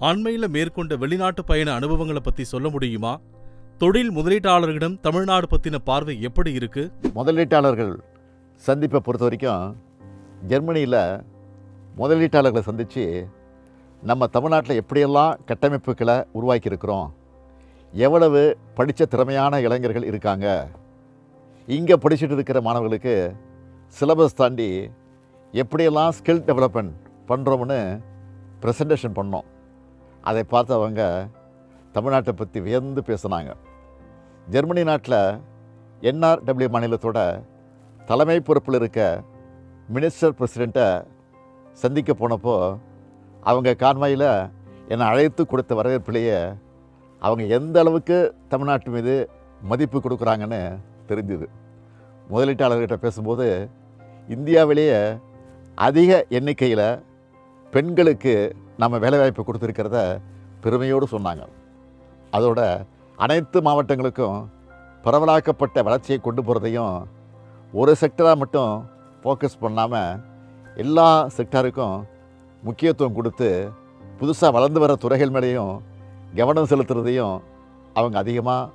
அண்மையில் மேற்கொண்ட வெளிநாட்டு பயண அனுபவங்களை பத்தி சொல்ல முடியுமா? தொழில் முதலீட்டாளர்களிடம் தமிழ்நாடு பத்தின பார்வை எப்படி இருக்கு? முதலீட்டாளர்கள் சந்திப்பை பொறுத்த வரைக்கும் ஜெர்மனியில் முதலீட்டாளர்களை சந்தித்து நம்ம தமிழ்நாட்டில் எப்படியெல்லாம் கட்டமைப்புகளை உருவாக்கியிருக்கிறோம், எவ்வளவு படித்த திறமையான இளைஞர்கள் இருக்காங்க, இங்கே படிச்சுட்டு இருக்கிற மாணவர்களுக்கு சிலபஸ் தாண்டி எப்படியெல்லாம் ஸ்கில் டெவலப்மெண்ட் பண்ணுறோம்னு ப்ரெசன்டேஷன் பண்ணோம். அதை பார்த்தவங்க தமிழ்நாட்டை பற்றி வியந்து பேசினாங்க. ஜெர்மனி நாட்டில் NRW மாநிலத்தோட தலைமை பொறுப்பில் இருக்க மினிஸ்டர் பிரசிடெண்ட்டை சந்திக்க போனப்போ அவங்க கான்வாயில் என்னை அழைத்து கொடுத்த வரவேற்பிலேயே அவங்க எந்த அளவுக்கு தமிழ்நாட்டு மீது மதிப்பு கொடுக்குறாங்கன்னு தெரிஞ்சுது. முதலீட்டாளர்கிட்ட பேசும்போது இந்தியாவிலேயே அதிக எண்ணிக்கையில் பெண்களுக்கு நம்ம வேலைவாய்ப்பு கொடுத்துருக்கிறத பெருமையோடு சொன்னாங்க. அதோட அனைத்து மாவட்டங்களுக்கும் பரவலாக்கப்பட்ட வளர்ச்சியை கொண்டு போகிறதையும் ஒரு செக்டராக மட்டும் ஃபோக்கஸ் பண்ணாமல் எல்லா செக்டாருக்கும் முக்கியத்துவம் கொடுத்து புதுசாக வளர்ந்து வர துறைகள் மேலேயும் கவனம் செலுத்துறதையும் அவங்க அதிகமாக